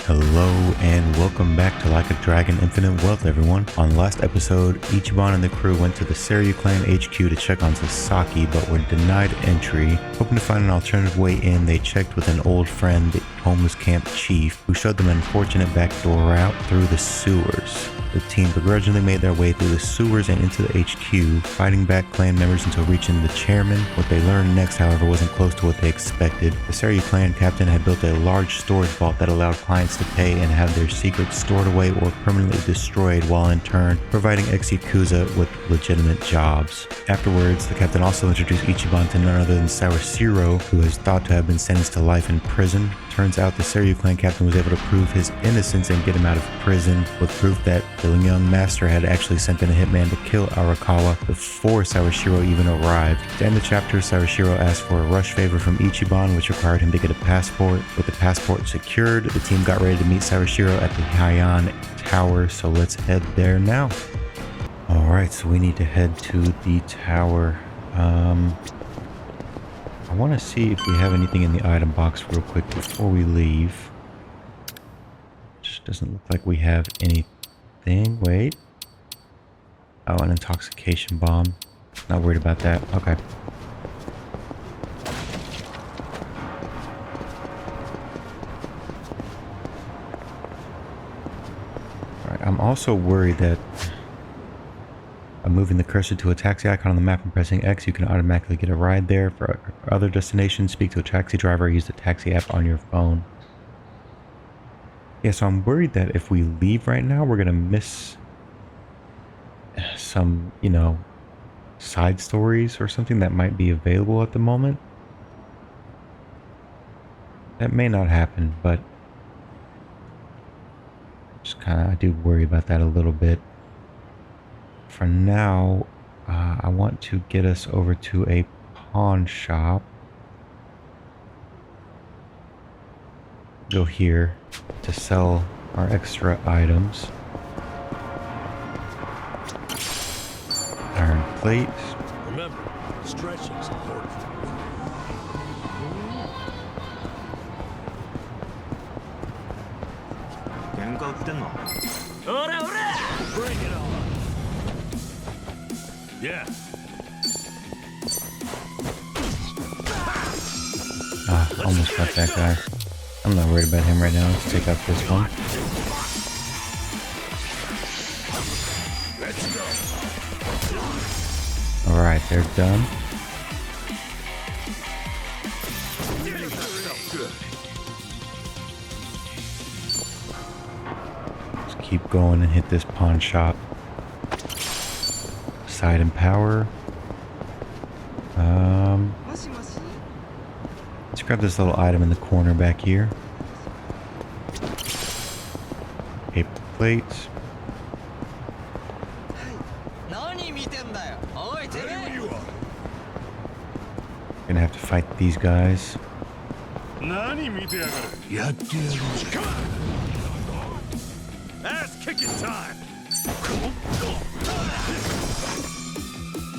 Hello and welcome back to Like a Dragon Infinite Wealth, everyone. On the last episode, Ichiban and the crew went to the Seiryu clan HQ to check on Sasaki, but were denied entry. Hoping to find an alternative way in, they checked with an old friend, the homeless camp chief, who showed them an unfortunate backdoor route through the sewers. The team begrudgingly made their way through the sewers and into the HQ, fighting back clan members until reaching the chairman. What they learned next, however, wasn't close to what they expected. The Seiryu clan captain had built a large storage vault that allowed clients to pay and have their secrets stored away or permanently destroyed, while in turn providing ex-Yakuza with legitimate jobs. Afterwards, the captain also introduced Ichiban to none other than Sawashiro, who is thought to have been sentenced to life in prison. Turns out the Seiryu clan captain was able to prove his innocence and get him out of prison, with proof that Sijumon Master had actually sent in a hitman to kill Arakawa before Sawashiro even arrived. To end the chapter, Sawashiro asked for a rush favor from Ichiban, which required him to get a passport. With the passport secured, the team got ready to meet Sawashiro at the Heian Tower, so let's head there now. Alright, so we need to head to the tower. I want to see if we have anything in the item box real quick before we leave. Just doesn't look like we have anything. Wait. Oh, an intoxication bomb. Not worried about that. Okay. Alright, I'm also worried that moving the cursor to a taxi icon on the map and pressing X, you can automatically get a ride there. For other destinations, speak to a taxi driver or use the taxi app on your phone. Yeah, so I'm worried that if we leave right now, we're going to miss some, side stories or something that might be available at the moment. That may not happen, but just I do worry about that a little bit. For now, I want to get us over to a pawn shop. Go here to sell our extra items. Iron plate. Remember, stretching is important. Bring it on. Yeah. Almost got that guy. I'm not worried about him right now. Let's take out this one. Let's go. Alright, they're done. Let's keep going and hit this pawn shop. Side and power. Let's grab this little item in the corner back here. Paper plates. Gonna have to fight these guys. Ass kicking time.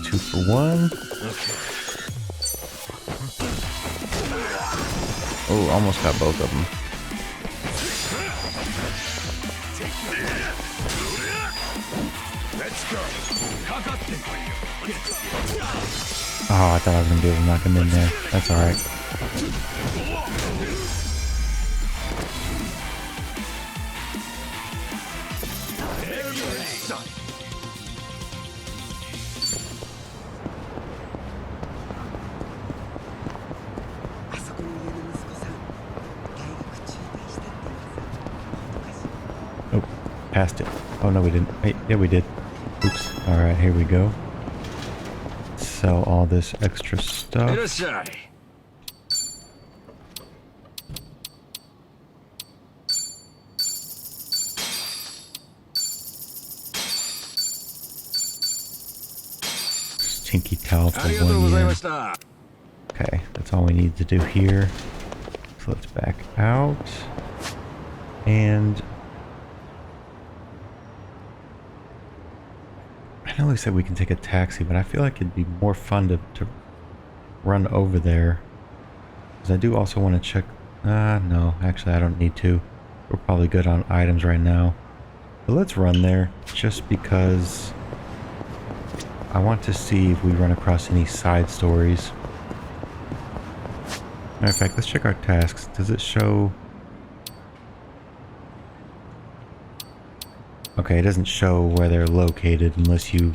2 for 1. Oh, almost got both of them. Let's go. Oh, I thought I was gonna be able to knock him in there. That's alright. Passed it. Oh no, we didn't. Wait, yeah, we did. Oops. Alright, here we go. Sell all this extra stuff. Stinky towel for 1 year. Okay, that's all we need to do here. So let's back out. And I know they said we can take a taxi, but I feel like it'd be more fun to run over there. Because I do also want to check... no, actually I don't need to. We're probably good on items right now. But let's run there just because I want to see if we run across any side stories. Matter of fact, let's check our tasks. Does it show... Okay, it doesn't show where they're located unless you...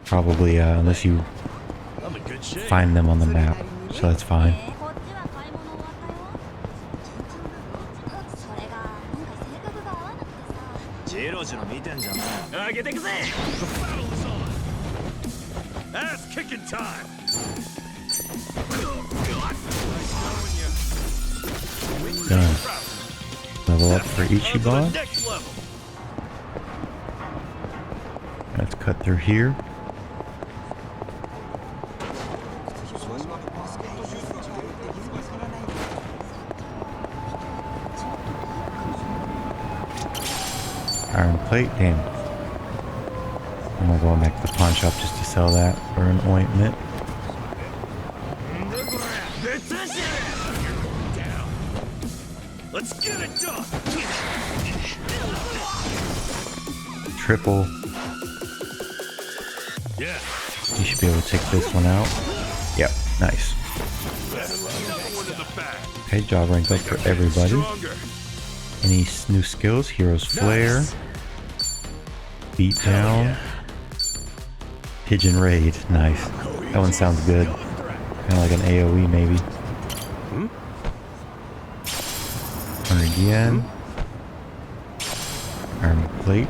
Probably, unless you I'm in good shape. find them on the map. So that's fine. The battle is on. Ass kicking time. Done. Level up for On to the Ichiban. next level. Let's cut through here. Iron plate, damn. I'm gonna go back to the pawn shop just to sell that for an ointment. Let's get it done. Triple. Yeah. You should be able to take this one out. Yep, nice. Another one in the bag. Okay, job rank up for everybody. Stronger. Any new skills? Hero's Flare. Beat down. Pigeon Raid. Nice. That one sounds good. Kind of like an AoE maybe. 100 yen. Iron plate.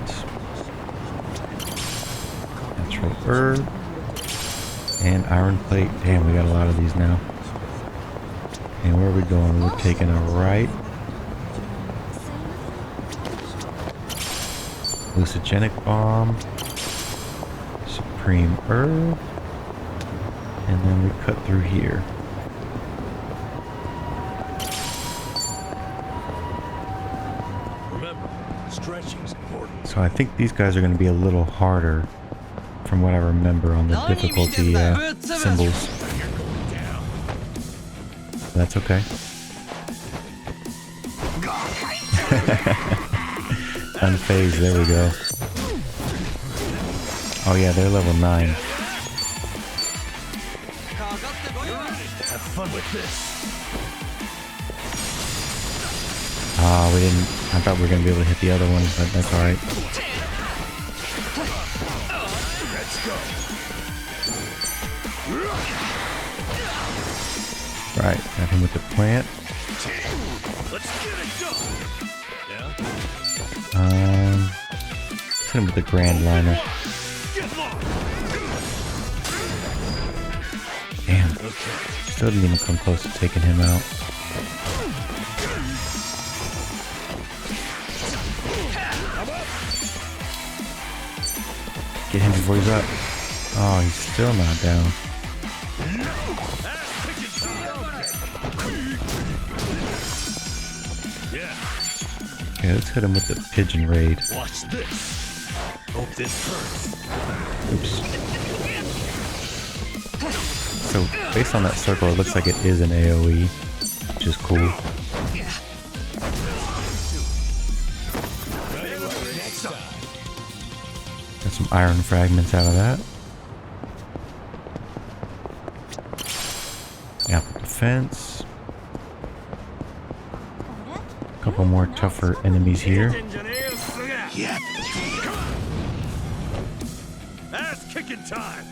Natural herb. And iron plate. Damn, we got a lot of these now. And where are we going? We're taking a right. Hallucinogenic bomb. Supreme herb. And then we cut through here. Remember, stretching's important. So I think these guys are going to be a little harder from what I remember on the difficulty symbols. You're going down. That's okay. Unfazed, there we go. Oh yeah, they're level 9. Have fun with this. Ah, we didn't... I thought we were going to be able to hit the other one, but that's alright. Let's go. Right, got him with the plant. Let's get it done. Yeah. Let's hit him with the Grand Liner. Get lost. Damn. Still didn't even come close to taking him out. Get him before he's up. Oh, he's still not down. Yeah. Okay, let's hit him with the Pigeon Raid. Watch this. Hope this hurts. Oops. So, based on that circle, it looks like it is an AoE, which is cool. Got some iron fragments out of that. Apple defense. A couple more tougher enemies here. Yeah. Ass kicking time.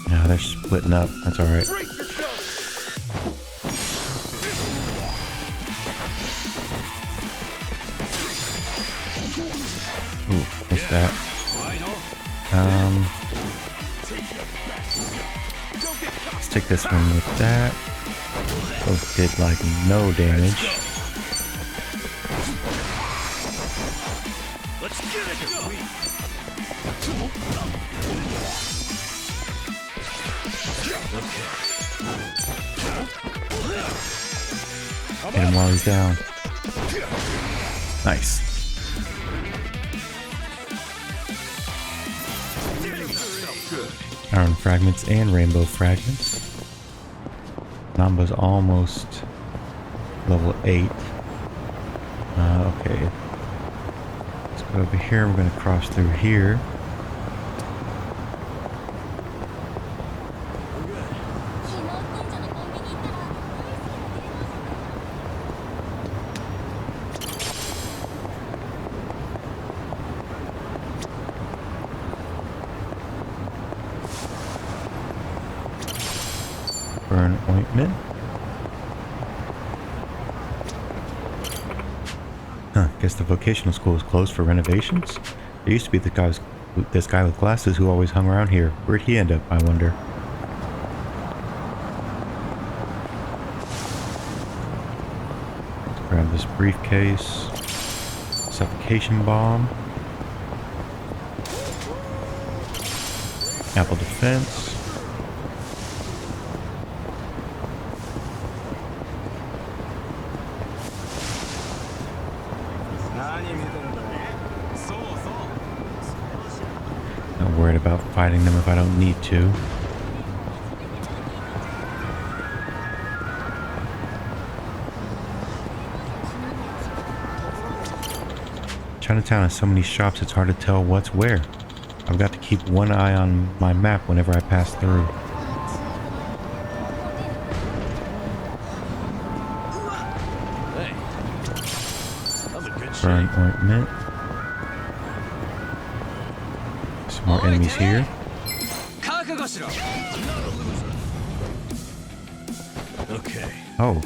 Now they're splitting up. That's alright. Brace yourself. Ooh, missed that. Let's take this one with that. Both did like no damage. Let's get it done. Hit him while he's down. Nice. Iron fragments and rainbow fragments. Namba's almost level 8. Okay. Let's go over here. We're going to cross through here. Burn ointment. Huh, guess the vocational school is closed for renovations? There used to be this guy with glasses who always hung around here. Where'd he end up, I wonder? Let's grab this briefcase. Suffocation bomb. Apple defense. Not worried about fighting them if I don't need to. Chinatown has so many shops it's hard to tell what's where. I've got to keep one eye on my map whenever I pass through. Burn ointment. Some more enemies here. Okay. Oh,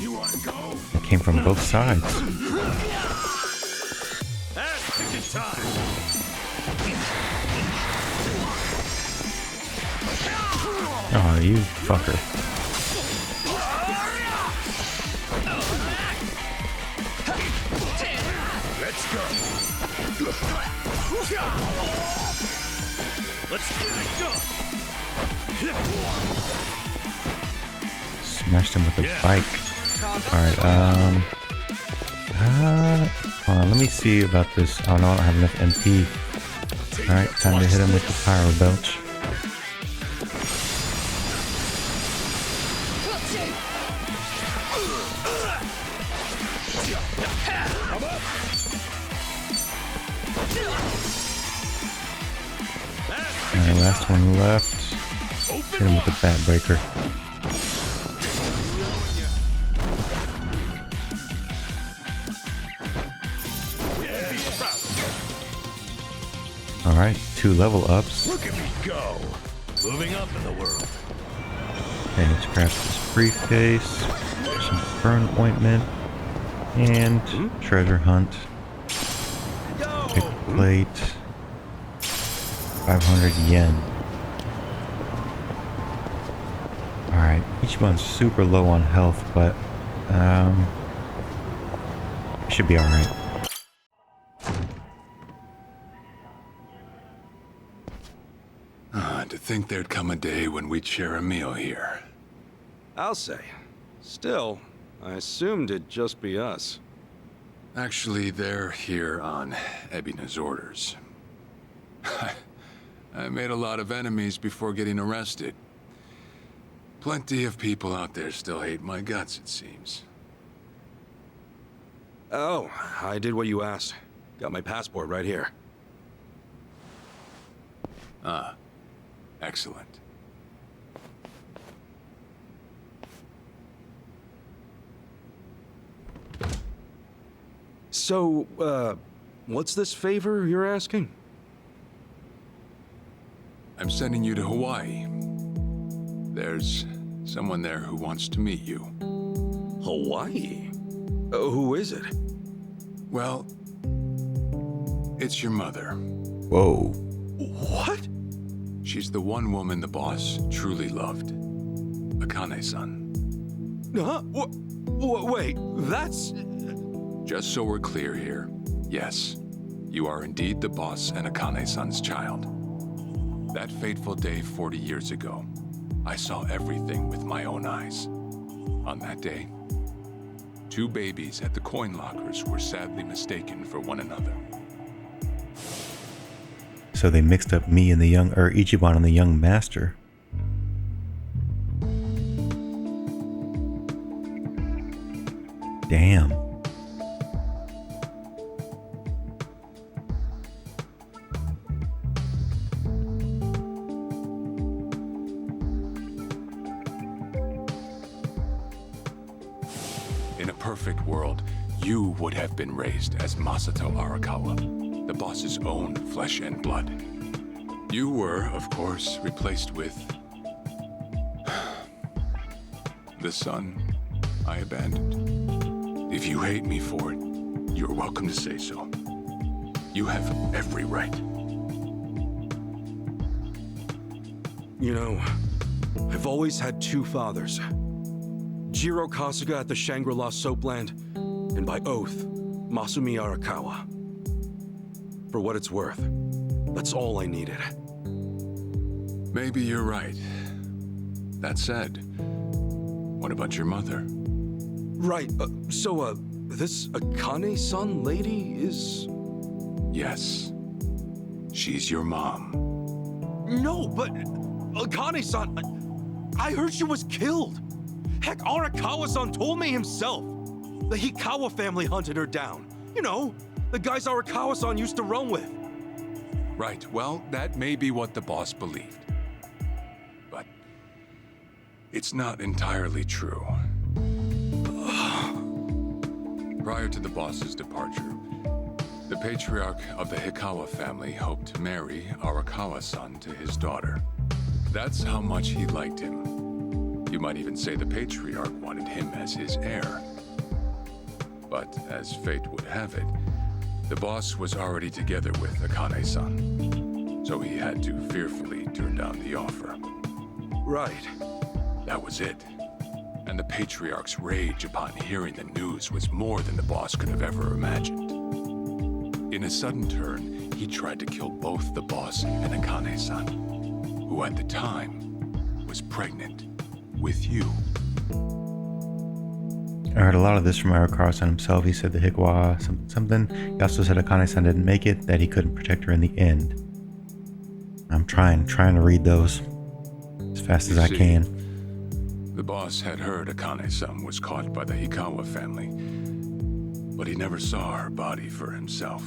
You wanna go? it came from both sides. Ass kicking time. Oh, you fucker. Let's go. Let's get it done. Smashed him with a bike. Alright, hold on, let me see about this. Oh no, I don't have enough MP. Alright, time to hit him with the pyro belch. Alright, last one left. Hit him with the bat breaker. Alright, 2 level ups. Look at me go. Moving up in the world. Okay, let's grab this briefcase, some burn ointment, and treasure hunt. Pick plate. 500 yen. Alright, each one's super low on health, but should be alright. To think there'd come a day when we'd share a meal here. I'll say. Still, I assumed it'd just be us. Actually, they're here on Ebina's orders. I made a lot of enemies before getting arrested. Plenty of people out there still hate my guts, it seems. Oh, I did what you asked. Got my passport right here. Ah, excellent. So, what's this favor you're asking? I'm sending you to Hawaii. There's someone there who wants to meet you. Hawaii? Who is it? Well, it's your mother. Whoa. What? She's the one woman the boss truly loved. Akane-san. Huh? Wait, that's... Just so we're clear here, yes, you are indeed the boss and Akane-san's child. That fateful day 40 years ago, I saw everything with my own eyes. On that day, 2 babies at the coin lockers were sadly mistaken for one another. So they mixed up me and the young, or Ichiban and the young master. Damn. In a perfect world, you would have been raised as Masato Arakawa, the boss's own flesh and blood. You were, of course, replaced with the son I abandoned. If you hate me for it, you're welcome to say so. You have every right. You know, I've always had two fathers. Jiro Kasuga at the Shangri-La Soapland, and by oath, Masumi Arakawa. For what it's worth, that's all I needed. Maybe you're right. That said, what about your mother? Right, this Akane-san lady is... Yes. She's your mom. No, but Akane-san, I heard she was killed. Heck, Arakawa-san told me himself. The Hikawa family hunted her down. You know, the guys Arakawa-san used to roam with. Right, well, that may be what the boss believed. But it's not entirely true. Prior to the boss's departure, the patriarch of the Hikawa family hoped to marry Arakawa-san to his daughter. That's how much he liked him. You might even say the patriarch wanted him as his heir. But as fate would have it, the boss was already together with Akane-san, so he had to fearfully turn down the offer. Right. That was it. And the patriarch's rage upon hearing the news was more than the boss could have ever imagined. In a sudden turn, he tried to kill both the boss and Akane-san, who at the time was pregnant with you. I heard a lot of this from Arakawa-san himself. He said the Hikawa something. He also said Akane-san didn't make it, that he couldn't protect her in the end. I'm trying to read those as fast as I can. The boss had heard Akane-san was caught by the Hikawa family, but he never saw her body for himself.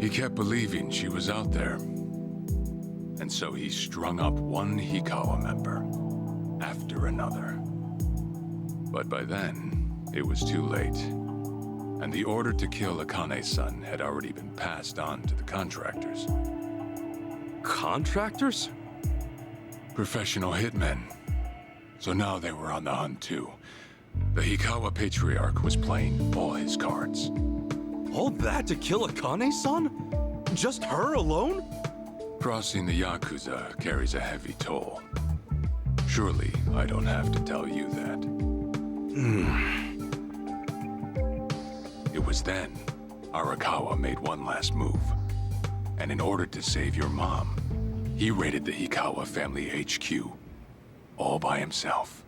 He kept believing she was out there, and so he strung up one Hikawa member after another. But by then, it was too late, and the order to kill Akane-san had already been passed on to the contractors. Contractors? Professional hitmen. So now they were on the hunt too. The Hikawa patriarch was playing all his cards. All that to kill Akane-san? Just her alone? Crossing the Yakuza carries a heavy toll. Surely I don't have to tell you that. It was then Arakawa made one last move. And in order to save your mom, he raided the Hikawa family HQ all by himself.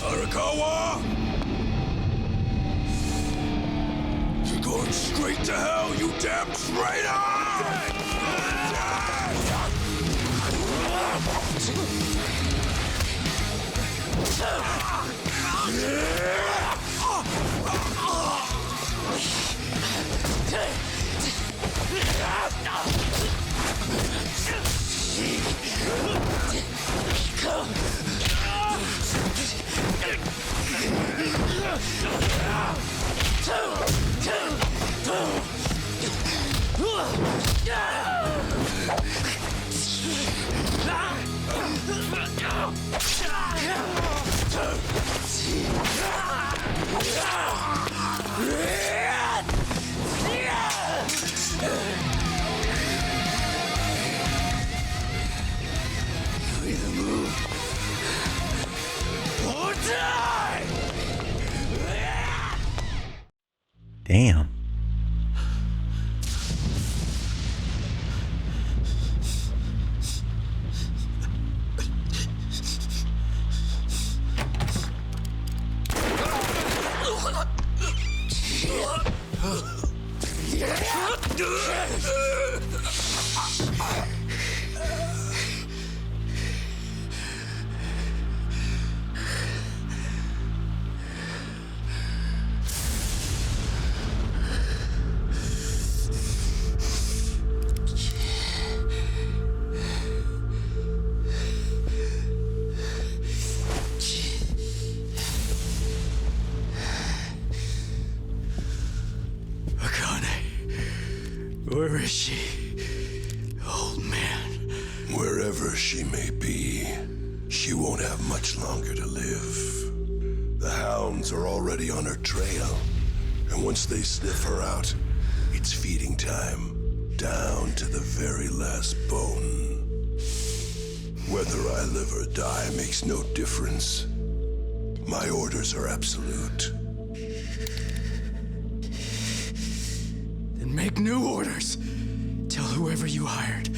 Arakawa! You're going straight to hell, you damn traitor! Either move or die! Damn. Where is she? Old man. Wherever she may be, she won't have much longer to live. The hounds are already on her trail, and once they sniff her out, it's feeding time, down to the very last bone. Whether I live or die makes no difference. My orders are absolute. Then make new orders. Tell whoever you hired,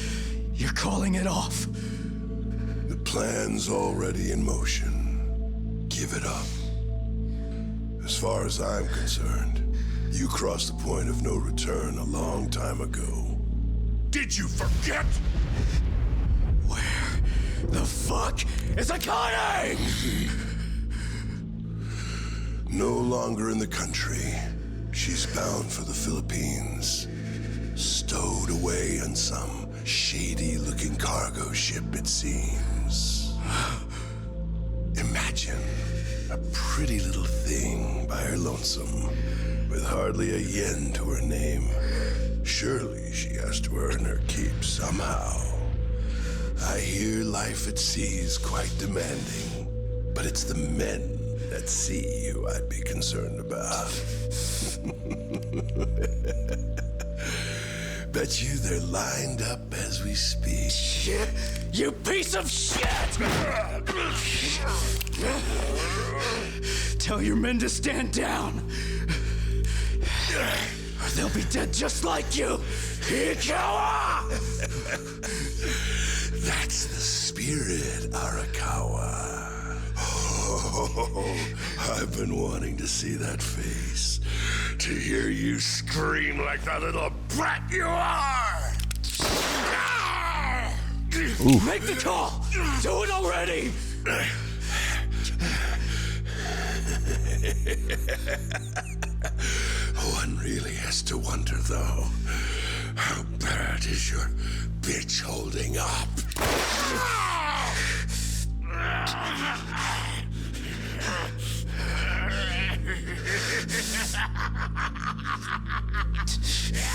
you're calling it off. The plan's already in motion. Give it up. As far as I'm concerned, you crossed the point of no return a long time ago. Did you forget? Where the fuck is Akane? No longer in the country. She's bound for the Philippines. Stowed away on some shady-looking cargo ship, it seems. Imagine a pretty little thing by her lonesome, with hardly a yen to her name. Surely she has to earn her keep somehow. I hear life at sea is quite demanding, but it's the men at sea who I'd be concerned about. Bet you they're lined up as we speak. Shit! You piece of shit! Tell your men to stand down, or they'll be dead just like you, Ikawa! That's the spirit, Arakawa. Oh, I've been wanting to see that face. To hear you scream like the little brat you are! Make the call! Do it already! One really has to wonder, though, how bad is your bitch holding up?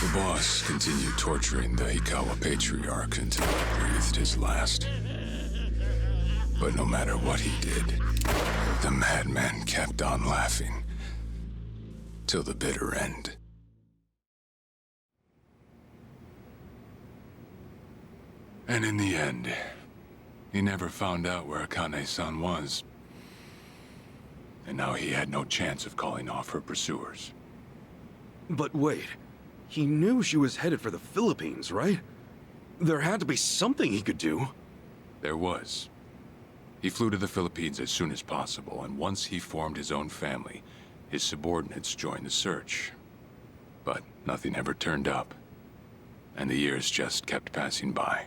The boss continued torturing the Ikawa patriarch until he breathed his last. But no matter what he did, the madman kept on laughing till the bitter end. And in the end, he never found out where Akane-san was. And now he had no chance of calling off her pursuers. But wait, he knew she was headed for the Philippines, right? There had to be something he could do. There was. He flew to the Philippines as soon as possible, and once he formed his own family, his subordinates joined the search. But nothing ever turned up, and the years just kept passing by.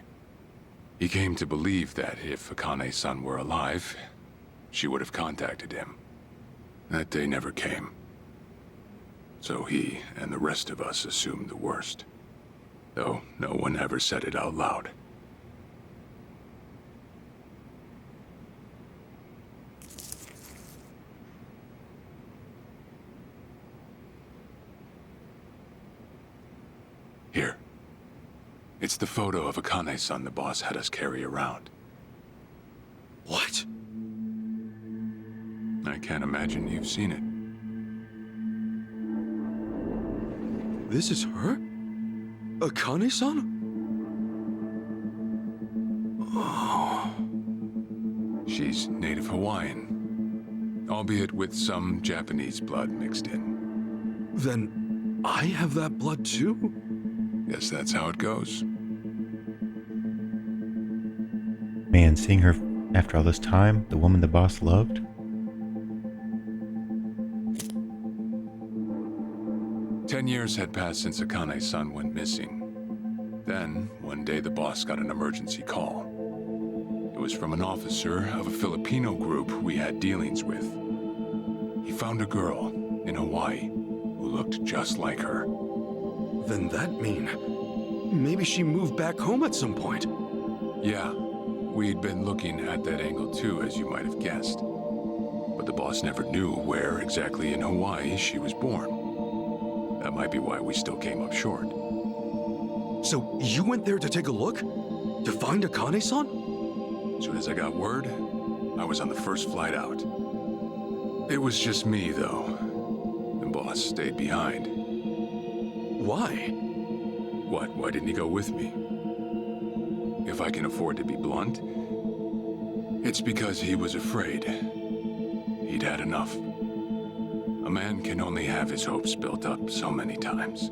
He came to believe that if Akane-san were alive, she would have contacted him. That day never came. So he and the rest of us assumed the worst, though no one ever said it out loud. Here. It's the photo of Akane-san the boss had us carry around. What? I can't imagine you've seen it. This is her? Akane-san? She's native Hawaiian, albeit with some Japanese blood mixed in. Then I have that blood too? Guess that's how it goes. Man, seeing her after all this time, the woman the boss loved. 10 years had passed since Akane's son went missing. Then, one day the boss got an emergency call. It was from an officer of a Filipino group we had dealings with. He found a girl in Hawaii who looked just like her. Then that mean maybe she moved back home at some point. Yeah, we'd been looking at that angle too, as you might have guessed. But the boss never knew where exactly in Hawaii she was born. That might be why we still came up short. So you went there to take a look? To find Akane-san? As soon as I got word, I was on the first flight out. It was just me, though. The boss stayed behind. Why? What? Why didn't he go with me? If I can afford to be blunt, it's because he was afraid. He'd had enough. A man can only have his hopes built up so many times.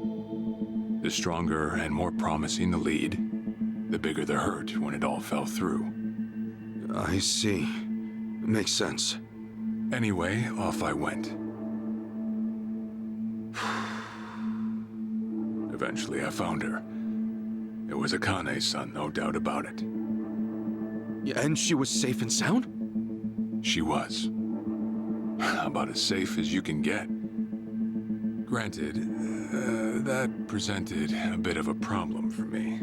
The stronger and more promising the lead, the bigger the hurt when it all fell through. I see. Makes sense. Anyway, off I went. Eventually I found her. It was Akane's son, no doubt about it. And she was safe and sound? She was. About as safe as you can get. Granted, that presented a bit of a problem for me.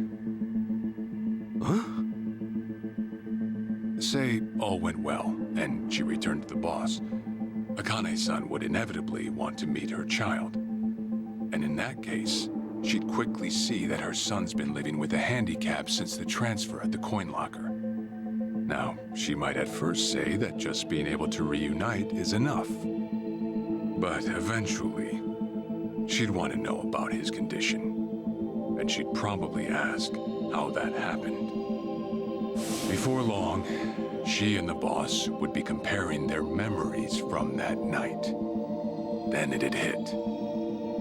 Huh? Say all went well, and she returned to the boss. Akane's son would inevitably want to meet her child. And in that case, she'd quickly see that her son's been living with a handicap since the transfer at the coin locker. Now, she might at first say that just being able to reunite is enough. But eventually, she'd want to know about his condition. And she'd probably ask how that happened. Before long, she and the boss would be comparing their memories from that night. Then it'd hit.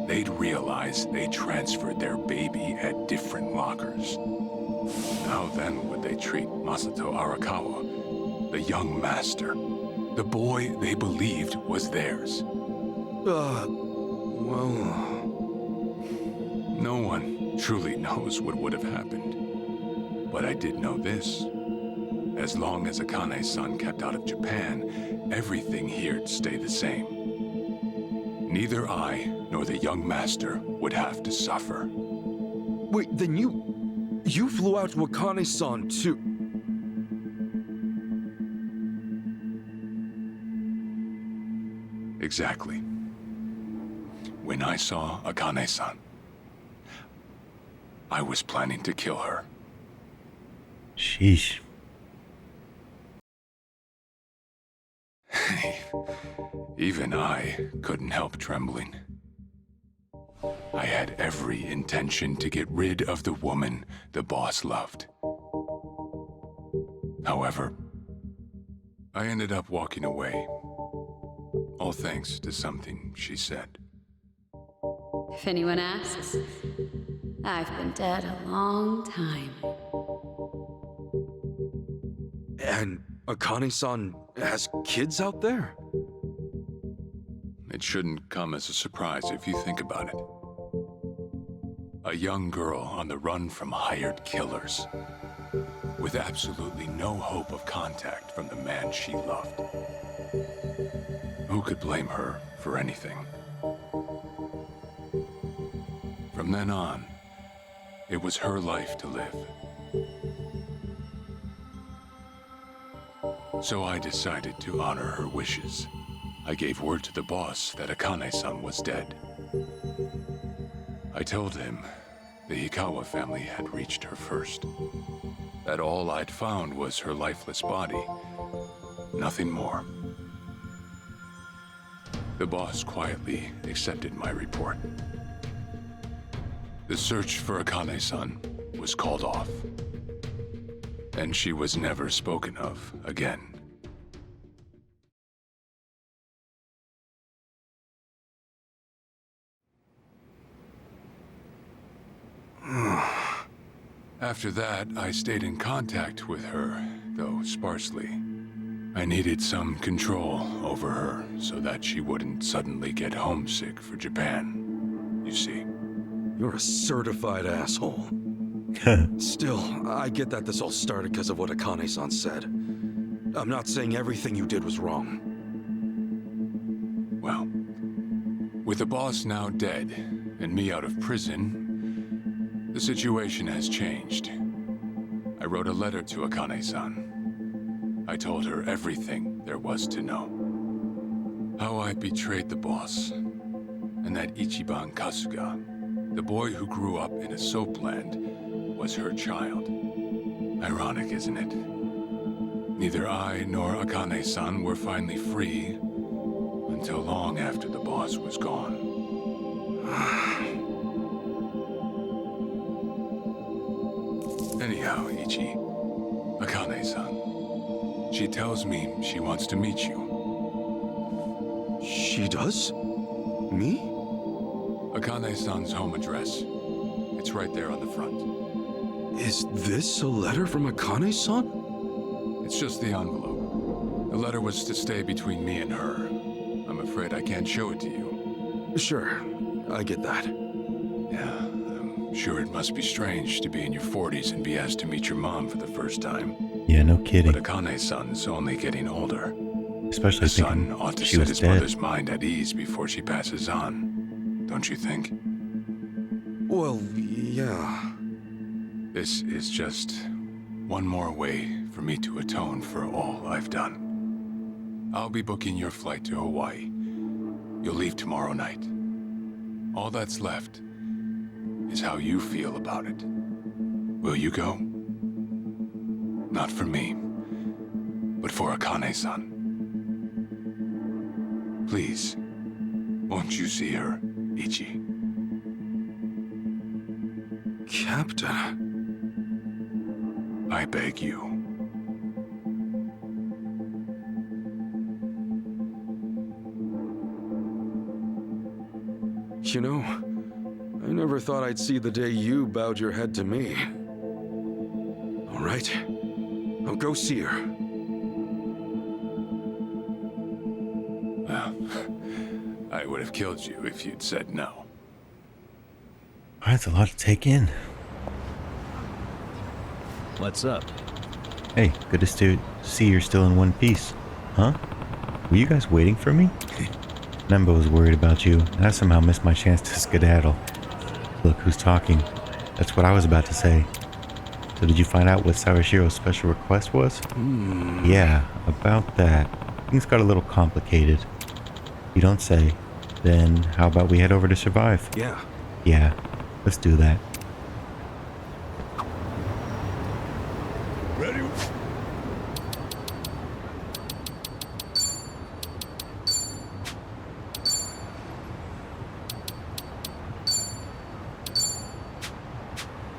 They'd realize they transferred their baby at different lockers. How then would they treat Masato Arakawa, the young master, the boy they believed was theirs? Well... No one truly knows what would have happened. But I did know this. As long as Akane's son kept out of Japan, everything here'd stay the same. Neither I nor the young master would have to suffer. Wait, then you flew out to Akane-san too? Exactly. When I saw Akane-san, I was planning to kill her. Sheesh. Even I couldn't help trembling. I had every intention to get rid of the woman the boss loved. However, I ended up walking away, all thanks to something she said. If anyone asks, I've been dead a long time. And Akane-san has kids out there? It shouldn't come as a surprise if you think about it. A young girl on the run from hired killers, with absolutely no hope of contact from the man she loved. Who could blame her for anything? From then on, it was her life to live. So I decided to honor her wishes. I gave word to the boss that Akane-san was dead. I told him the Hikawa family had reached her first. That all I'd found was her lifeless body. Nothing more. The boss quietly accepted my report. The search for Akane-san was called off. And she was never spoken of again. After that, I stayed in contact with her, though sparsely. I needed some control over her so that she wouldn't suddenly get homesick for Japan. you see. You're a certified asshole. Still, I get that this all started because of what Akane-san said. I'm not saying everything you did was wrong. Well, with the boss now dead and me out of prison, the situation has changed. I wrote a letter to Akane-san. I told her everything there was to know. How I betrayed the boss, and that Ichiban Kasuga, the boy who grew up in a soapland, was her child. Ironic, isn't it? Neither I nor Akane-san were finally free until long after the boss was gone. Anyhow, Ichi, Akane-san, she tells me she wants to meet you. She does? Me? Akane-san's home address. It's right there on the front. Is this a letter from Akane-san? It's just the envelope. The letter was to stay between me and her. I'm afraid I can't show it to you. Sure, I get that. Yeah, I'm sure it must be strange to be in your 40s and be asked to meet your mom for the first time. Yeah, no kidding. But Akane-san's only getting older. Especially The son thinking ought to she set was his dead. mother's mind at ease before she passes on. Don't you think? Well, yeah. This is just one more way for me to atone for all I've done. I'll be booking your flight to Hawaii. You'll leave tomorrow night. All that's left is how you feel about it. Will you go? Not for me, but for Akane-san. Please, won't you see her, Ichi? Captain. I beg you. You know, I never thought I'd see the day you bowed your head to me. All right, I'll go see her. Well, I would have killed you if you'd said no. That's a lot to take in. What's up? Hey, good to see you're still in one piece. Huh? Were you guys waiting for me? Nemba was worried about you, and I somehow missed my chance to skedaddle. Look who's talking. That's what I was about to say. So did you find out what Sawashiro's special request was? Yeah, about that. Things got a little complicated. You don't say. Then how about we head over to Survive? Yeah. Yeah, let's do that. Ready?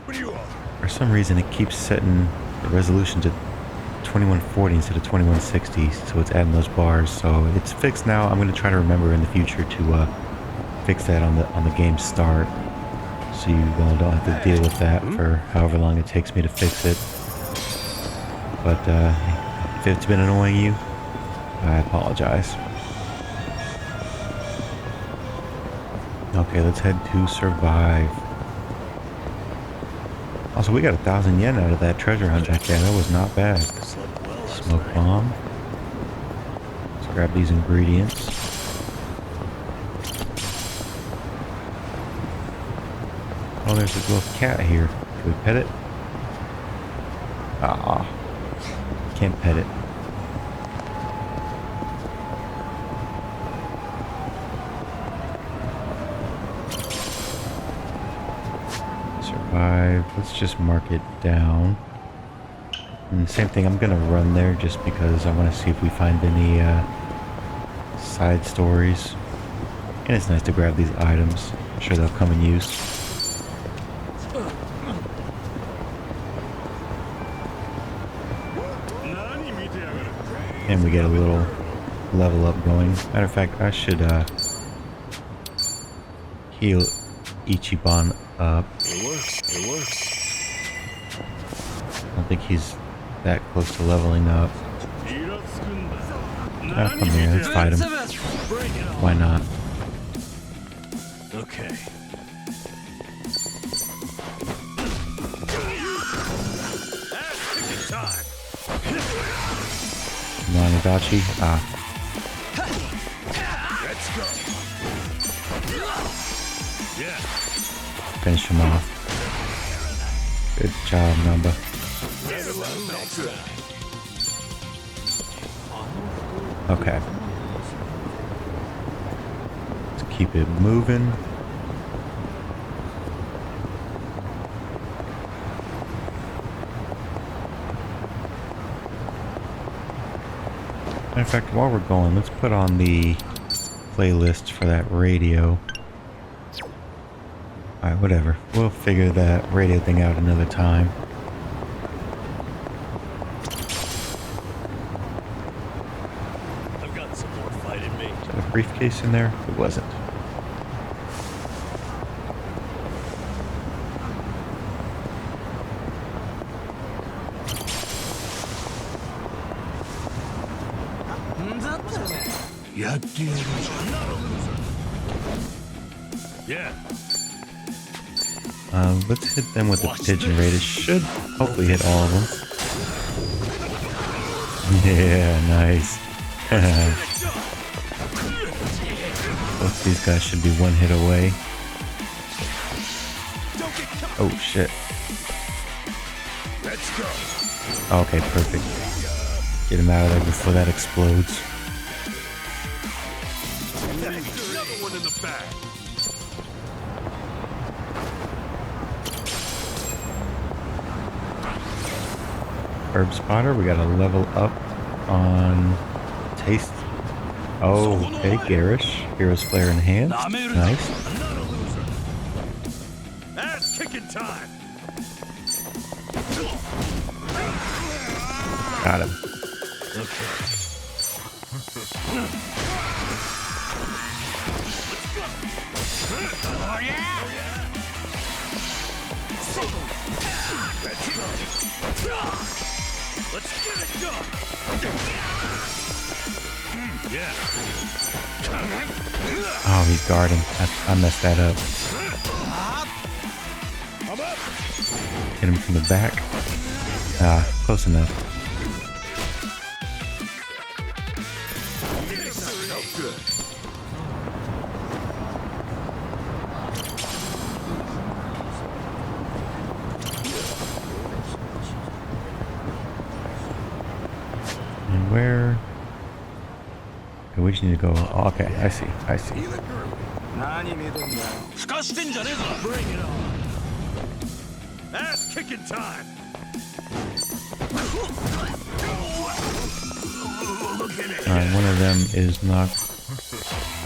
What do you want? For some reason, it keeps setting the resolution to 2140 instead of 2160, so it's adding those bars. So it's fixed now. I'm going to try to remember in the future to fix that on the game start, so you all don't have to deal with that for however long it takes me to fix it. But if it's been annoying you, I apologize. Okay, let's head to Survive. Also, we got 1,000 yen out of that treasure hunt back there. That was not bad. Smoke bomb. Let's grab these ingredients. Oh, there's a little cat here. Can we pet it? Ah, can't pet it. Survive. Let's just mark it down. And the same thing, I'm gonna run there just because I want to see if we find any side stories. And it's nice to grab these items. I'm sure they'll come in use. And we get a little level up going. Matter of fact, I should heal Ichiban up. It works. It works. I don't think he's that close to leveling up. Ah, come here, let's fight him. Why not? Okay, dodgy. Ah. Let's go. Yeah. Finish him off. Good job, Namba. Okay. Let's keep it moving. In fact, while we're going, let's put on the playlist for that radio. Alright, whatever. We'll figure that radio thing out another time. I've got some more fight in me. Is that a briefcase in there? It wasn't. Yeah. Let's hit them with the pigeon raid. It should hopefully hit all of them. Yeah, nice. Both these guys should be one hit away. Oh shit. Let's go. Okay, perfect. Get him out of there before that explodes. Another one in the bag. Herb spotter, we got a level up on taste. Oh, okay, garish. Hero's flare enhanced. Nice. Another loser. Ass kicking time. Got him. Oh yeah. Let's get it done. Yeah. Oh, he's guarding. I messed that up. I'm up. Hit him from the back. Ah, close enough. And where? Okay, we just need to go. Oh, okay, I see. I see. Bring it on. Ass kicking time. Alright, one of them is knocked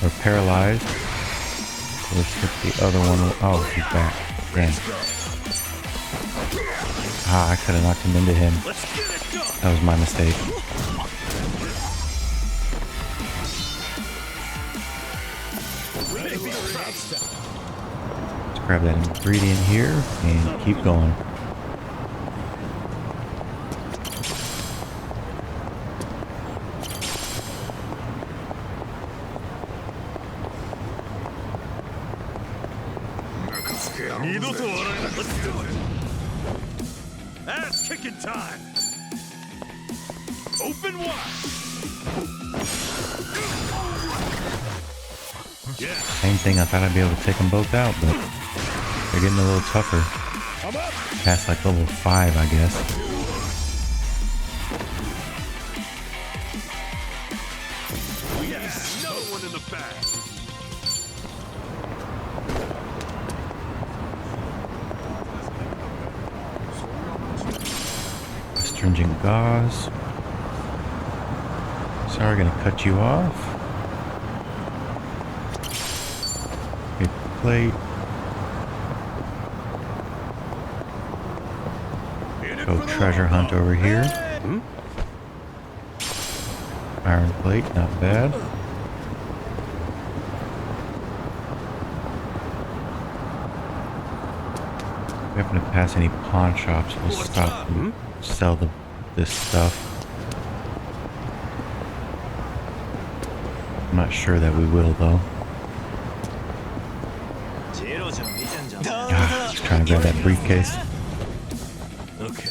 or paralyzed. So let's hit the other one. Oh, he's back. Damn. Ah, I could have knocked him into him. Let's get it done. That was my mistake. Let's grab that ingredient here and keep going. Let's do it. Ass kicking time. Open wide. Yeah. Same thing, I thought I'd be able to take them both out, but they're getting a little tougher. I'm up. Past like level 5, I guess. Yeah. Another one in the bag. Astringent gauze. Sorry, gonna cut you off. Good plate. Go treasure hunt over here. Iron plate, not bad. If we happen to pass any pawn shops, we'll stop and sell this stuff. I'm not sure that we will, though. Just trying to grab that briefcase. Okay.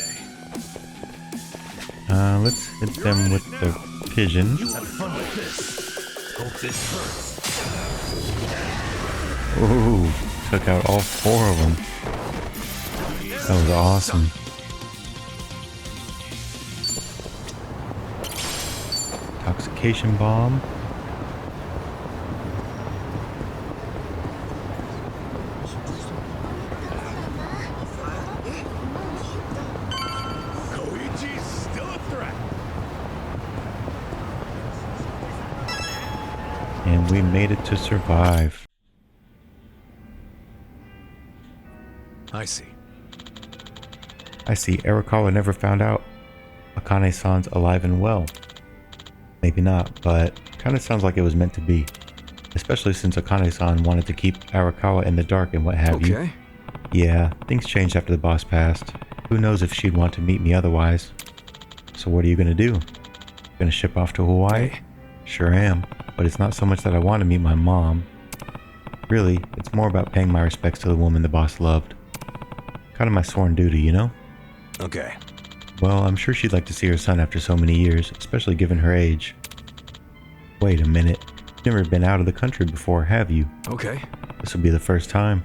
Let's hit them with the pigeon. Have fun with this. Hope this hurts. Ooh, took out all 4 of them. That was awesome. Intoxication bomb. Koichi's still a threat. And we made it to survive. I see. I see. Arakawa never found out Akane-san's alive and well. Maybe not, but kind of sounds like it was meant to be. Especially since Akane-san wanted to keep Arakawa in the dark and what have you. Okay. Yeah, things changed after the boss passed. Who knows if she'd want to meet me otherwise. So what are you gonna do? Gonna ship off to Hawaii? Hey. Sure am, but it's not so much that I want to meet my mom. Really, it's more about paying my respects to the woman the boss loved. Kind of my sworn duty, you know? Okay. Well, I'm sure she'd like to see her son after so many years, especially given her age. Wait a minute. You've never been out of the country before, have you? Okay. This will be the first time.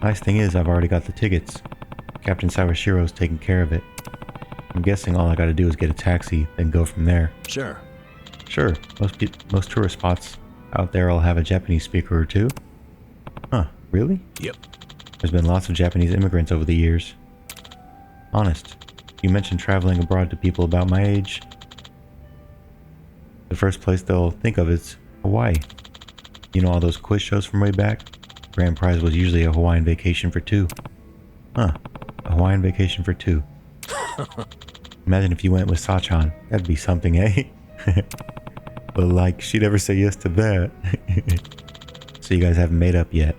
Nice thing is, I've already got the tickets. Captain Sawashiro's taking care of it. I'm guessing all I gotta do is get a taxi, then go from there. Sure. Sure, most tourist spots out there will have a Japanese speaker or two. Huh, really? Yep. There's been lots of Japanese immigrants over the years. Honest, you mentioned traveling abroad to people about my age. The first place they'll think of is Hawaii. You know all those quiz shows from way back? Grand prize was usually a Hawaiian vacation for 2. Huh, a Hawaiian vacation for 2. Imagine if you went with Sachan. That'd be something, eh? But like, she'd ever say yes to that. So you guys haven't made up yet.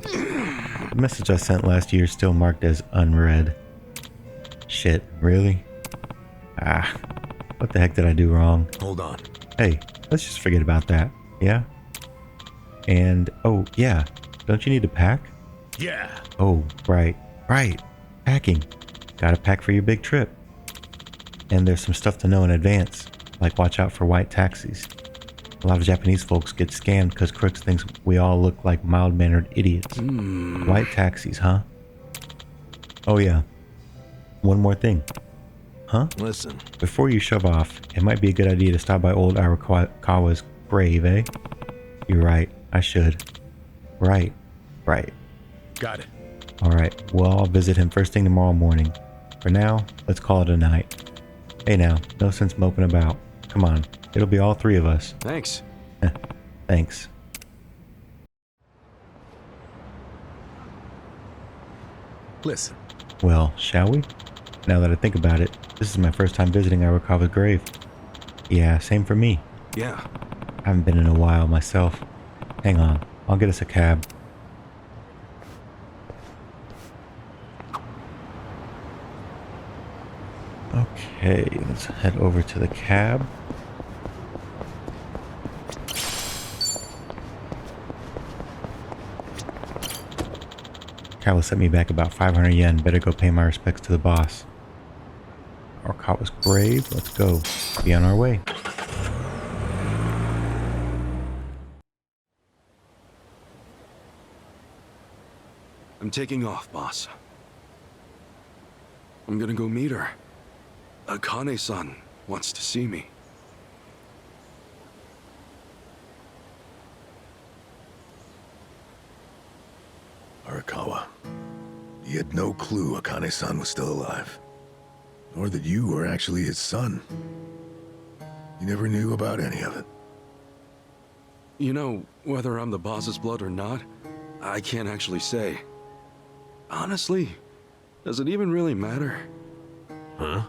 The message I sent last year is still marked as unread. Shit, really? Ah, what the heck did I do wrong? Hold on. Hey, let's just forget about that, yeah? And, oh, yeah, don't you need to pack? Yeah. Oh, right, packing. Gotta pack for your big trip. And there's some stuff to know in advance, like watch out for white taxis. A lot of Japanese folks get scammed because crooks thinks we all look like mild-mannered idiots. White taxis, huh? Oh yeah. One more thing. Huh? Listen. Before you shove off, it might be a good idea to stop by old Arakawa's grave, eh? You're right, I should. Right. Got it. Alright, well I'll visit him first thing tomorrow morning. For now, let's call it a night. Hey now, no sense moping about. Come on, it'll be all 3 of us. Thanks. Thanks. Listen. Well, shall we? Now that I think about it, this is my first time visiting Arakawa's grave. Yeah, same for me. Yeah. I haven't been in a while myself. Hang on, I'll get us a cab. Okay, let's head over to the cab. Cab will set me back about 500 yen. Better go pay my respects to the boss. Arakawa's grave. Let's go. Be on our way. I'm taking off, boss. I'm gonna go meet her. Akane-san wants to see me. Arakawa, he had no clue Akane-san was still alive. Nor that you were actually his son. He never knew about any of it. You know, whether I'm the boss's blood or not, I can't actually say. Honestly, does it even really matter? Huh?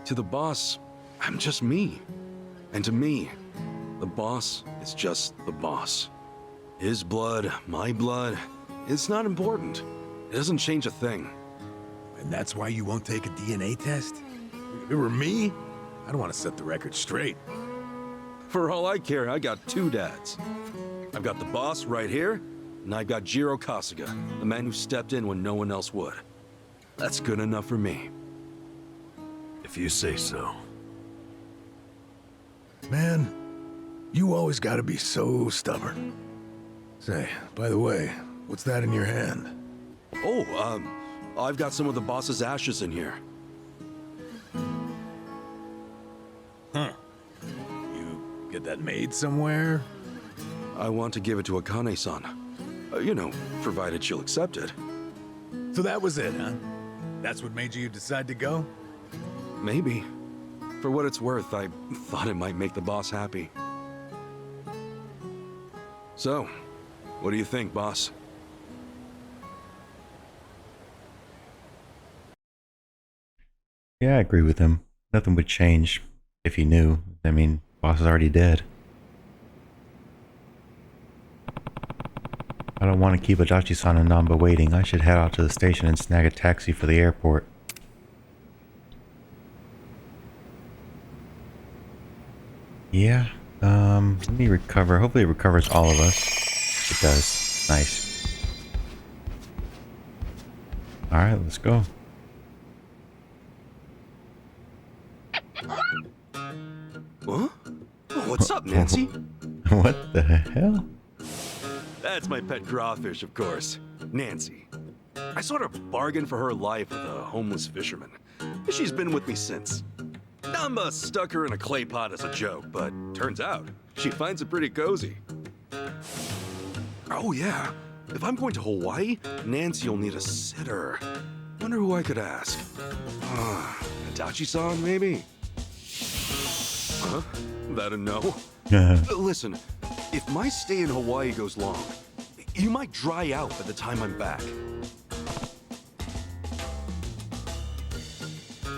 To the boss, I'm just me. And to me, the boss is just the boss. His blood, my blood, it's not important. It doesn't change a thing. And that's why you won't take a DNA test? If it were me, I'd want to set the record straight. For all I care, I got 2 dads. I've got the boss right here, and I've got Jiro Kasuga, the man who stepped in when no one else would. That's good enough for me. If you say so. Man, you always gotta be so stubborn. Say, by the way, what's that in your hand? Oh, I've got some of the boss's ashes in here. Huh. You get that made somewhere? I want to give it to Akane-san. You know, provided she'll accept it. So that was it, huh? That's what made you decide to go? Maybe. For what it's worth, I thought it might make the boss happy. So, what do you think, boss? Yeah, I agree with him. Nothing would change if he knew. I mean, boss is already dead. I don't want to keep Adachi-san and Namba waiting. I should head out to the station and snag a taxi for the airport. Yeah, let me recover. Hopefully it recovers all of us. It does. Nice. Alright, let's go. Huh? What's up, Nancy? What the hell? That's my pet crawfish, of course. Nancy. I sort of bargained for her life with a homeless fisherman. She's been with me since. Namba stuck her in a clay pot as a joke, but turns out she finds it pretty cozy. Oh yeah, if I'm going to Hawaii, Nancy'll need a sitter. Wonder who I could ask. Adachi-san, maybe? Huh? That a no? Listen, if my stay in Hawaii goes long, you might dry out by the time I'm back.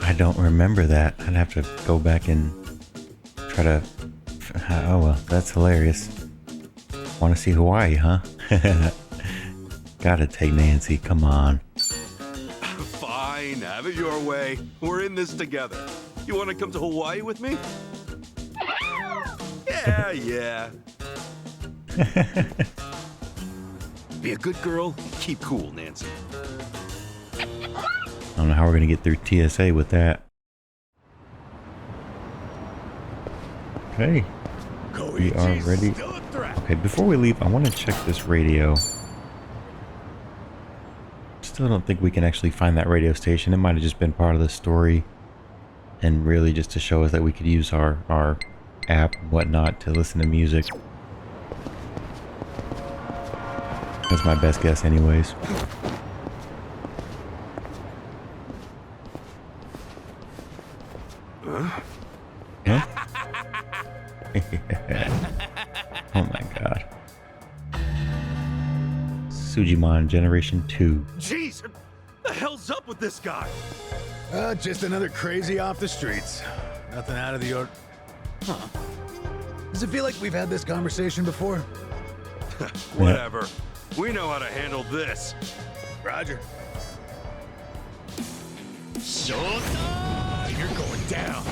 I don't remember that. I'd have to go back and try to... Oh well, that's hilarious. Want to see Hawaii, huh? Gotta take Nancy, come on. Fine, have it your way. We're in this together. You want to come to Hawaii with me? Yeah. Be a good girl, keep cool, Nancy. I don't know how we're gonna get through TSA with that. Okay, we are ready. Okay, before we leave, I want to check this radio. Still don't think we can actually find that radio station. It might have just been part of the story, and really just to show us that we could use our app and whatnot to listen to music. That's my best guess anyways. Huh? Oh my god. Sijumon Generation 2. Jeez, what the hell's up with this guy? Just another crazy off the streets. Nothing out of the ordinary. Huh. Does it feel like we've had this conversation before? Whatever. We know how to handle this. Roger. Showtime! You're going down.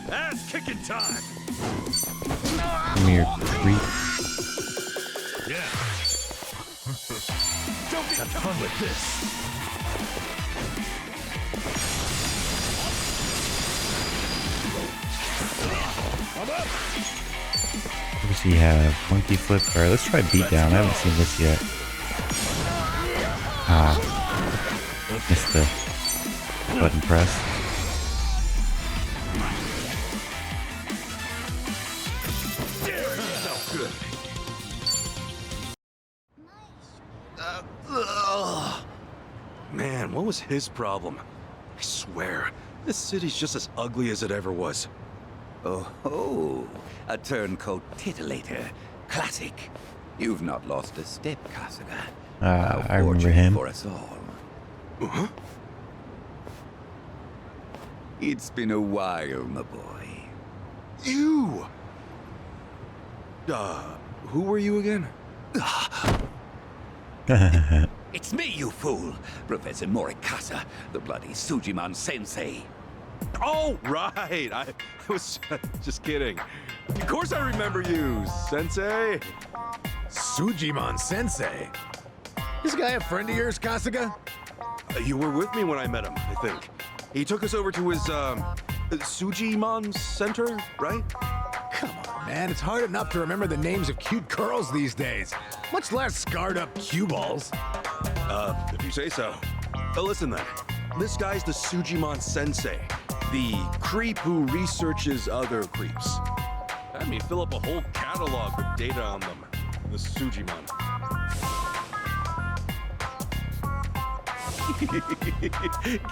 Ass kicking time. Come here, creep. Yeah. Don't get fun with this. I'm up. What does he have? Monkey flip? Alright, let's try beatdown. I haven't seen this yet. Missed the button press. Man, what was his problem? I swear, this city's just as ugly as it ever was. Oh, a turncoat titillator. Classic. You've not lost a step, Kasuga. I remember him. For us all. Huh? It's been a while, my boy. You! Who were you again? It's me, you fool! Professor Morikasa, the bloody Sujimon Sensei. Oh, right! I was just kidding. Of course I remember you, Sensei! Sujimon Sensei? This guy a friend of yours, Kasuga? You were with me when I met him, I think. He took us over to his, Sijumon Center, right? Come on, man. It's hard enough to remember the names of cute girls these days, much less scarred up cue balls. If you say so. Listen then. This guy's the Sijumon Sensei, the creep who researches other creeps. Had me fill up a whole catalog with data on them. The Sijumon.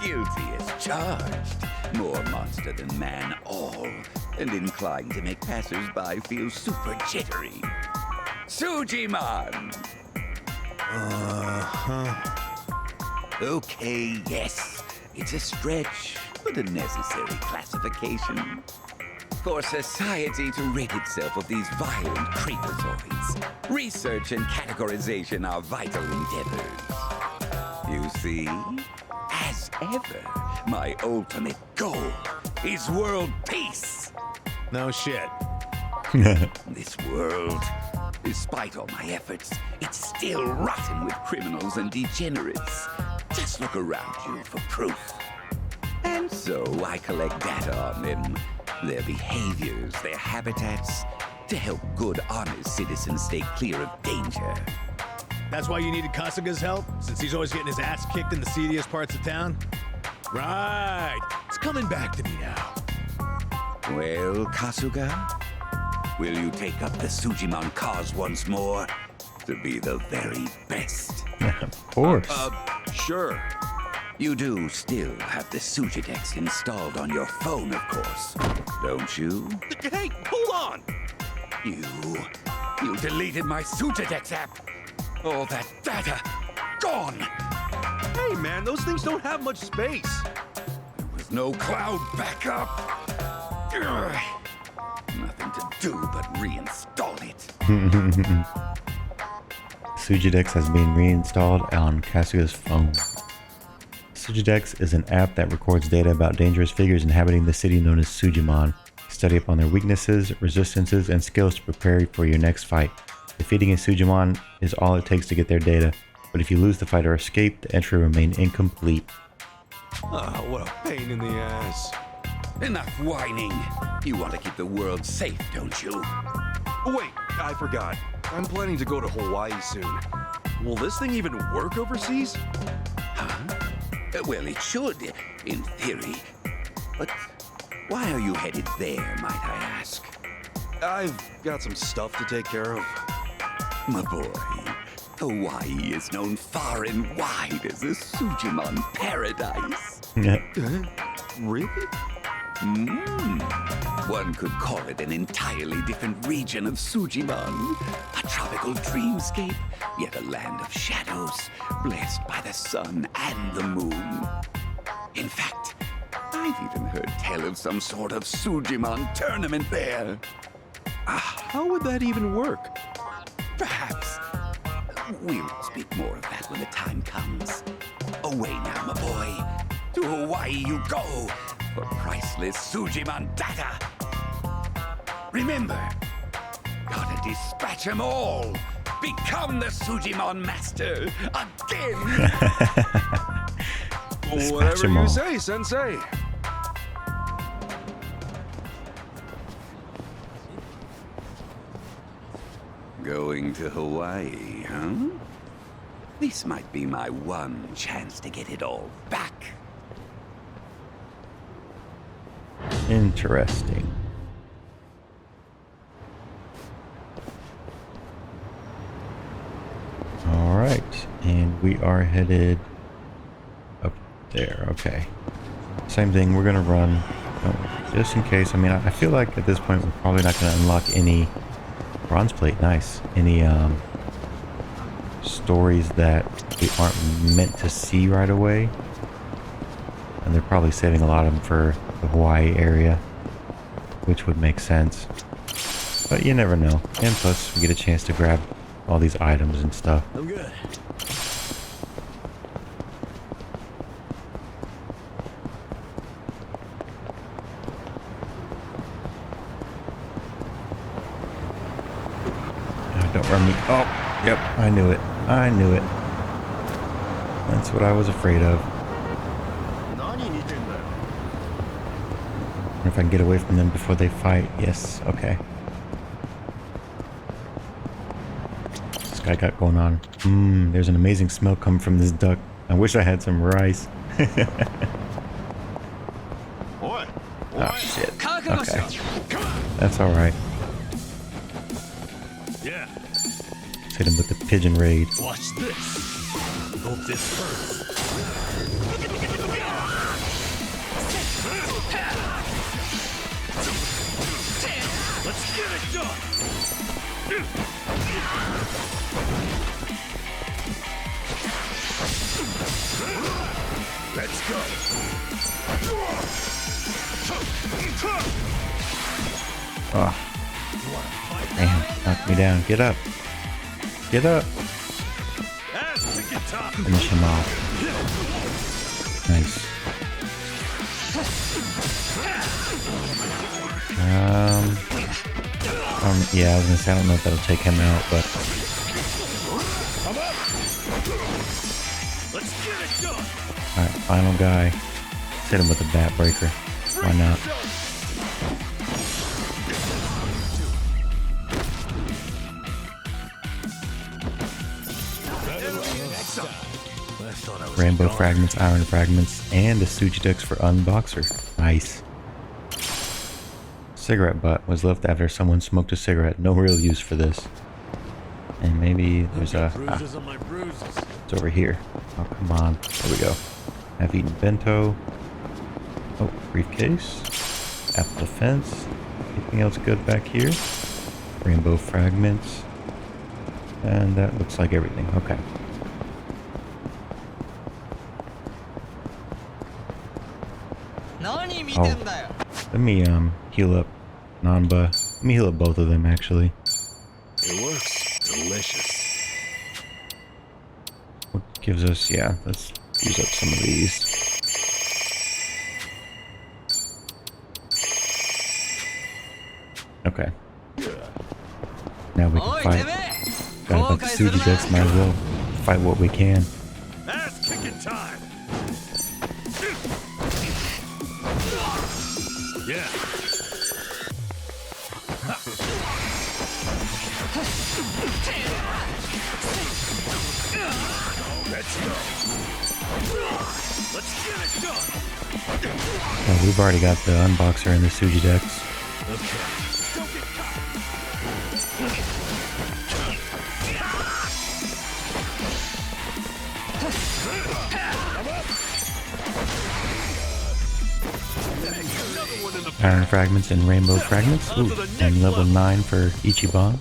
Guilty as charged. More monster than man all, and inclined to make passers-by feel super jittery. Sijumon! Okay, yes. It's a stretch, but a necessary classification. For society to rid itself of these violent creepazoids, research and categorization are vital endeavors. You see, as ever, my ultimate goal is world peace. No shit. This world, despite all my efforts, it's still rotten with criminals and degenerates. Just look around you for proof. And so I collect data on them, their behaviors, their habitats, to help good, honest citizens stay clear of danger. That's why you needed Kasuga's help, since he's always getting his ass kicked in the seediest parts of town? Right. It's coming back to me now. Well, Kasuga, will you take up the Sijumon cause once more to be the very best? Of course. Sure. You do still have the Sujidex installed on your phone, of course, don't you? Hey, hold on! You deleted my Sujidex app. All that data, gone. Hey, man, those things don't have much space. With no cloud backup. Ugh. Nothing to do but reinstall it. Sujidex has been reinstalled on Kasuga's phone. Sujidex is an app that records data about dangerous figures inhabiting the city known as Sijumon. Study up on their weaknesses, resistances, and skills to prepare you for your next fight. Defeating a Sijumon is all it takes to get their data, but if you lose the fight or escape, the entry will remain incomplete. Oh, what a pain in the ass. Enough whining. You want to keep the world safe, don't you? Wait, I forgot. I'm planning to go to Hawaii soon. Will this thing even work overseas? Huh? Well, it should, in theory. But why are you headed there, might I ask? I've got some stuff to take care of. My boy, Hawaii is known far and wide as a Sijumon paradise. Really? One could call it an entirely different region of Sijumon. A tropical dreamscape, yet a land of shadows, blessed by the sun and the moon. In fact, I've even heard tell of some sort of Sijumon tournament there. How would that even work? Perhaps. We'll speak more of that when the time comes. Away now, my boy. To Hawaii you go for priceless Sijumon data. Remember, gotta dispatch them all. Become the Sijumon Master again. Whatever them all. you say, Sensei. Going to Hawaii, huh? This might be my one chance to get it all back. Interesting. All right, and we are headed up there. Okay, same thing. We're gonna run just in case. I mean, I feel like at this point we're probably not gonna unlock any bronze plate. Nice. Any stories that we aren't meant to see right away, and they're probably saving a lot of them for the Hawaii area, which would make sense, but you never know. And plus we get a chance to grab all these items and stuff. I'm good. Don't run me. Oh, yep, I knew it. I knew it. That's what I was afraid of. Wonder if I can get away from them before they fight. Yes, okay. What's this guy got going on? There's an amazing smell coming from this duck. I wish I had some rice. Oh shit. Okay. That's alright. Yeah. Let's hit him with the pigeon raid. Watch this. Hope this hurts. Let's get it done. Let's go. Oh. Damn, knocked me down. Get up. Get up. Finish him off. Nice. Yeah, I was gonna say I don't know if that'll take him out, but alright, final guy. Let's hit him with a bat breaker. Why not? Rainbow fragments, iron fragments, and a Sujidex for unboxer. Nice. Cigarette butt was left after someone smoked a cigarette. No real use for this. And maybe there's a... it's over here. Oh, come on. There we go. I've eaten bento. Oh, briefcase. Apple defense. Anything else good back here? Rainbow fragments. And that looks like everything. Okay. Oh, let me heal up Nanba. Let me heal up both of them actually. It works. Delicious. What gives us? Yeah, let's use up some of these. Okay. Now we can fight. Got about the Sujidex, might as well fight what we can. Ass kicking time. Yeah. Let's go. Let's get it done. Oh, we've already got the unboxer and the Sujidex. Iron fragments and rainbow fragments. Ooh, and level 9 for Ichiban.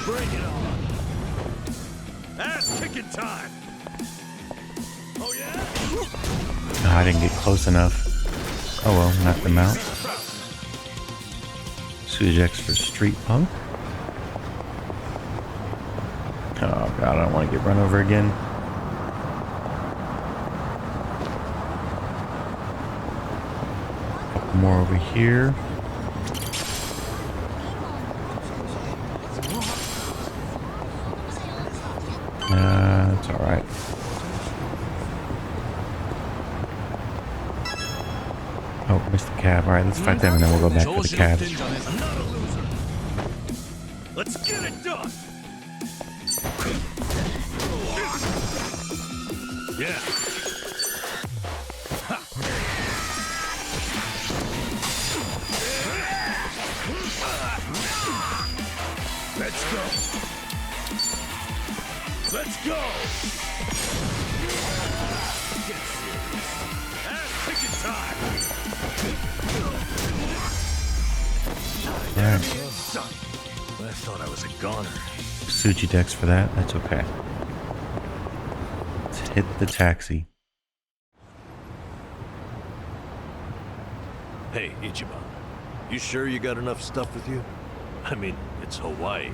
Bring it on. Ass kicking time. Oh yeah? Oh, I didn't get close enough. Oh well, knocked them out. Sujidex for Street Punk. Oh god, I don't want to get run over again. Couple more over here. That's alright. Oh, missed the cab. Alright, let's fight them and then we'll go back for the cabs. Let's get it done. Yeah. Let's go. Let's go. Get serious. Ass kicking time. Alright. I thought I was a goner. Sujidex for that. That's okay. Let's hit the taxi. Hey, Ichiban. You sure you got enough stuff with you? I mean, it's Hawaii.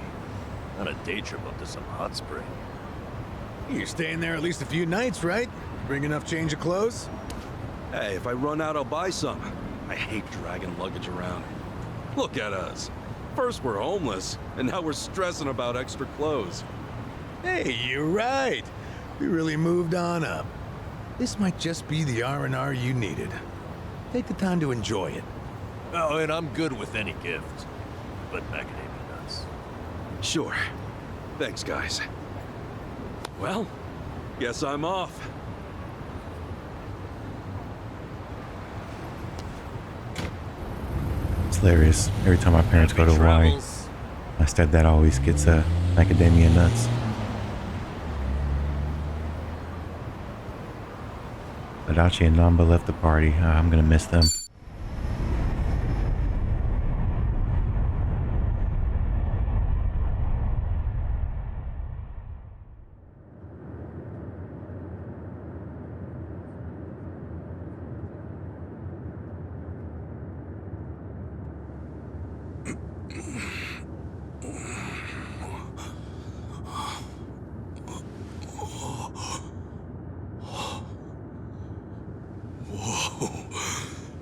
Not a day trip up to some hot spring. You're staying there at least a few nights, right? Bring enough change of clothes? Hey, if I run out, I'll buy some. I hate dragging luggage around. Look at us. First we're homeless, and now we're stressing about extra clothes. Hey, you're right. We really moved on up. This might just be the R&R you needed. Take the time to enjoy it. Oh, and I'm good with any gift. But macadamia nuts. Sure. Thanks, guys. Well, guess I'm off. It's hilarious. Every time my parents go to Hawaii, my stepdad always gets macadamia nuts. Adachi and Namba left the party. I'm gonna miss them.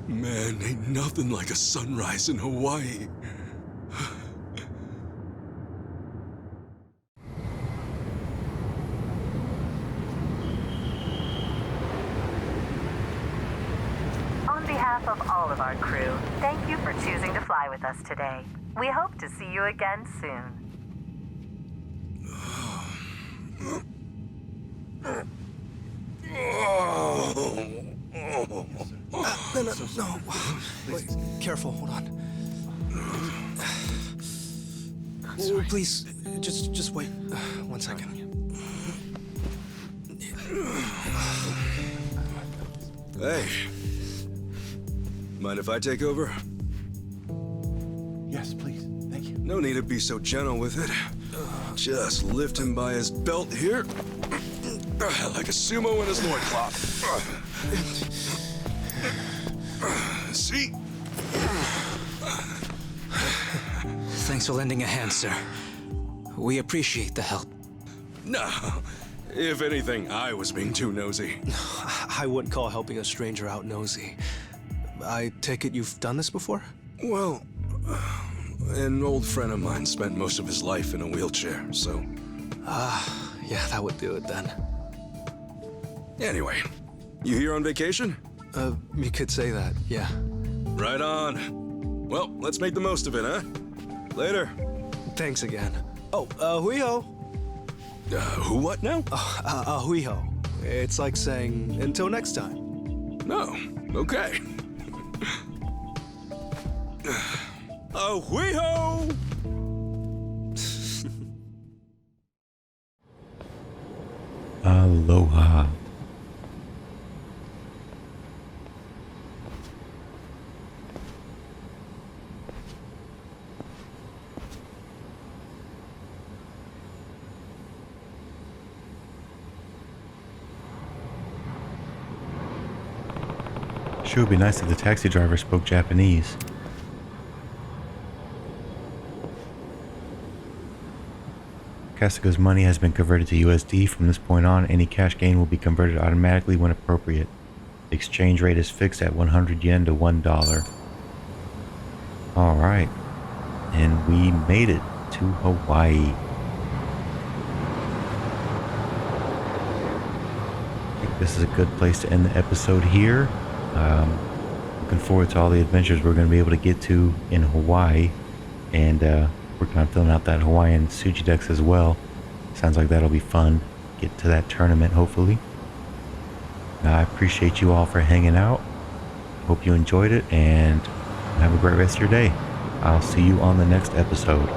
Man, ain't nothing like a sunrise in Hawaii. On behalf of all of our crew, thank you for choosing to fly with us today. We hope to see you again soon. No. Wait, careful, hold on. Oh, please, just wait 1 second. Hey. Mind if I take over? Yes, please. Thank you. No need to be so gentle with it. Just lift him by his belt here. Like a sumo in his loincloth. See? Thanks for lending a hand, sir. We appreciate the help. No. If anything, I was being too nosy. I wouldn't call helping a stranger out nosy. I take it you've done this before? Well, an old friend of mine spent most of his life in a wheelchair, so... Yeah, that would do it then. Anyway, you here on vacation? You could say that, yeah. Right on. Well, let's make the most of it, huh? Later. Thanks again. Oh, hui-ho. Who what now? Hui-ho. It's like saying, until next time. No. Okay. Hui-ho! Aloha. Sure would be nice if the taxi driver spoke Japanese. Kasuga's money has been converted to USD. From this point on, any cash gain will be converted automatically when appropriate. The exchange rate is fixed at 100 yen to $1. Alright. And we made it to Hawaii. I think this is a good place to end the episode here. Looking forward to all the adventures we're going to be able to get to in Hawaii. And working on filling out that Hawaiian Suji Dex as well. Sounds like that'll be fun. Get to that tournament, hopefully. I appreciate you all for hanging out. Hope you enjoyed it, and have a great rest of your day. I'll see you on the next episode.